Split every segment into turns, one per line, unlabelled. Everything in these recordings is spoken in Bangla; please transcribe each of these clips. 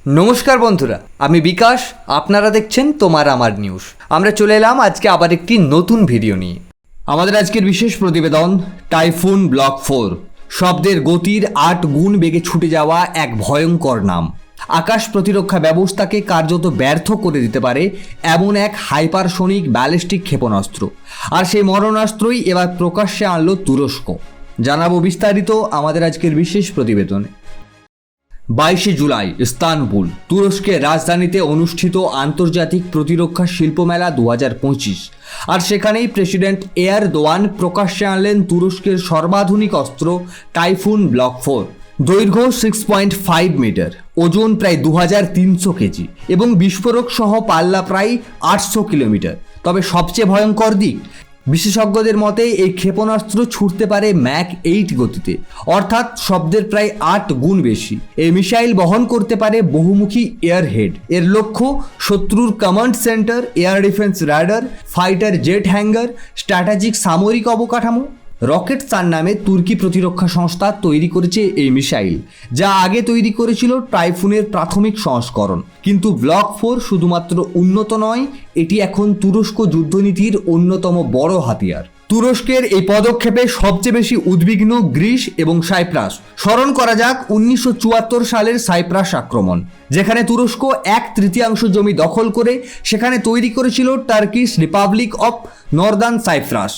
নমস্কার বন্ধুরা, আমি বিকাশ। আপনারা দেখছেন তোমার আমার নিউজ। আমরা চলে এলাম আজকে আবার একটি নতুন ভিডিও নিয়ে। আমাদের আজকের বিশেষ প্রতিবেদন টাইফুন ব্লক 4। শব্দের গতির 8 গুণ বেগে ছুটে যাওয়া এক ভয়ঙ্কর নাম। আকাশ প্রতিরক্ষা ব্যবস্থাকে কার্যত ব্যর্থ করে দিতে পারে এমন এক হাইপারসোনিক ব্যালিস্টিক ক্ষেপণাস্ত্র। আর সেই মরণাস্ত্রই এবার প্রকাশ্যে আনলো তুরস্ক। জানাবো বিস্তারিত আমাদের আজকের বিশেষ প্রতিবেদনে। 22 জুলাই ইস্তানবুল, তুরস্কের রাজধানীতে অনুষ্ঠিত আন্তর্জাতিক প্রতিরক্ষা শিল্পমেলা 2025। আর সেখানেই প্রেসিডেন্ট এরদোয়ান প্রকাশ্যে আনলেন তুরস্কের সর্বাধুনিক অস্ত্র টাইফুন ব্লক 4। দৈর্ঘ্য 6.5 মিটার, ওজন প্রায় 2300 কেজি এবং বিস্ফোরক সহ পাল্লা প্রায় 800 কিলোমিটার। তবে সবচেয়ে ভয়ঙ্কর দিক, বিশেষজ্ঞদের মতে এই ক্ষেপণাস্ত্র ছুটতে পারে ম্যাক 8 গতিতে, অর্থাৎ শব্দের প্রায় 8 গুণ বেশি। এই মিসাইল বহন করতে পারে বহুমুখী এয়ারহেড। এর লক্ষ্য শত্রুর command centre, air defence radar, fighter jet hanger, strategic সামরিক অবকাঠামো। রকেটসান নামে তুর্কি প্রতিরক্ষা সংস্থা তৈরি করেছে এই মিসাইল, যা আগে তৈরি করেছিল টাইফুনের প্রাথমিক সংস্করণ। কিন্তু ব্লক 4 শুধুমাত্র উন্নত নয়, এটি এখন তুরস্ক যুদ্ধনীতির অন্যতম বড় হাতিয়ার। তুরস্কের এই পদক্ষেপে সবচেয়ে বেশি উদ্বিগ্ন গ্রিস এবং সাইপ্রাস। স্মরণ করা যাক 1974 সালের সাইপ্রাস আক্রমণ, যেখানে তুরস্ক 1/3 জমি দখল করে সেখানে তৈরি করেছিল Turkish Republic of Northern Cyprus.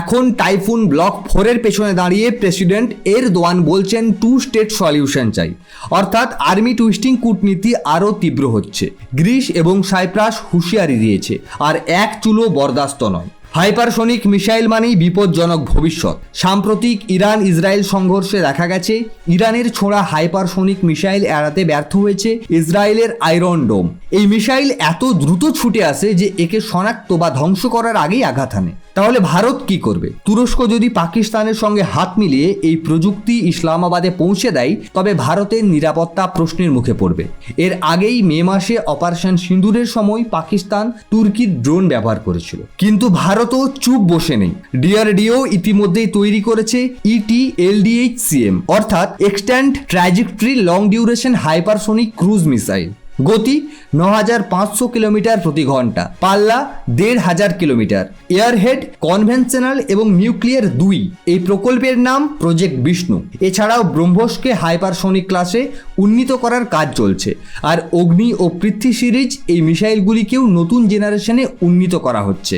এখন টাইফুন ব্লক 4-এর পেছনে দাঁড়িয়ে প্রেসিডেন্ট এরদোয়ান বলছেন 2 স্টেট সলিউশন চাই, অর্থাৎ আর্মি টুইস্টিং কূটনীতি আরও তীব্র হচ্ছে। গ্রিস এবং সাইপ্রাস হুঁশিয়ারি দিয়েছে, আর এক চুলো বরদাস্ত নয়। হাইপারসোনিক মিসাইল মানেই বিপজ্জনক ভবিষ্যৎ। সাম্প্রতিক ইরান ইসরায়েল সংঘর্ষে দেখা গেছে ইরানের ছোড়া হাইপারসোনিক মিসাইল এড়াতে ব্যর্থ হয়েছে ইসরায়েলের আয়রন ডোম। এই মিসাইল এত দ্রুত ছুটে আসে যে একে শনাক্ত বা ধ্বংস করার আগেই আঘাত হানে। তাহলে ভারত কি করবে? তুরস্ক যদি পাকিস্তানের সঙ্গে হাত মিলিয়ে এই প্রযুক্তি ইসলামাবাদে পৌঁছে দেয়, তবে ভারতের নিরাপত্তা প্রশ্নের মুখে পড়বে। এর আগেই মে মাসে অপারেশন সিঁদুরের সময় পাকিস্তান তুর্কির ড্রোন ব্যবহার করেছিল, কিন্তু ভারতও চুপ বসে নেই। ডিআরডিও ইতিমধ্যেই তৈরি করেছে ETLDHCM, অর্থাৎ extend trajectory long duration hypersonic cruise missile. গতি 9500 কিলোমিটার প্রতি ঘন্টা, পাল্লা 1500 কিলোমিটার, এয়ারহেড কনভেনশনাল এবং নিউক্লিয়ার 2। এই প্রকল্পের নাম প্রজেক্ট বিষ্ণু। এছাড়াও ব্রহ্মসকে হাইপারসোনিক ক্লাসে উন্নীত করার কাজ চলছে, আর অগ্নি ও পৃথ্বী সিরিজ এই মিসাইলগুলিকেও নতুন জেনারেশনে উন্নীত করা হচ্ছে।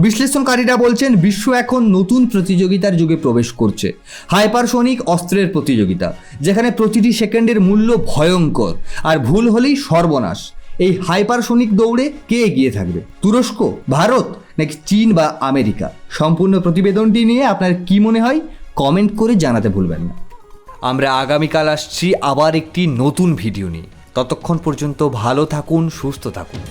বিশ্লেষণকারীরা বলছেন বিশ্ব এখন নতুন প্রতিযোগিতার যুগে প্রবেশ করছে। হাইপারসোনিক অস্ত্রের প্রতিযোগিতা, যেখানে প্রতিটি সেকেন্ডের মূল্য ভয়ঙ্কর, আর ভুল হলেই সর্বনাশ। এই হাইপারসোনিক দৌড়ে কে এগিয়ে থাকবে? তুরস্ক, ভারত নাকি চীন বা আমেরিকা? সম্পূর্ণ প্রতিবেদনটি নিয়ে আপনার কি মনে হয় কমেন্ট করে জানাতে ভুলবেন না। আমরা আগামীকাল আসছি আবার একটি নতুন ভিডিও নিয়ে। ততক্ষণ পর্যন্ত ভালো থাকুন, সুস্থ থাকুন।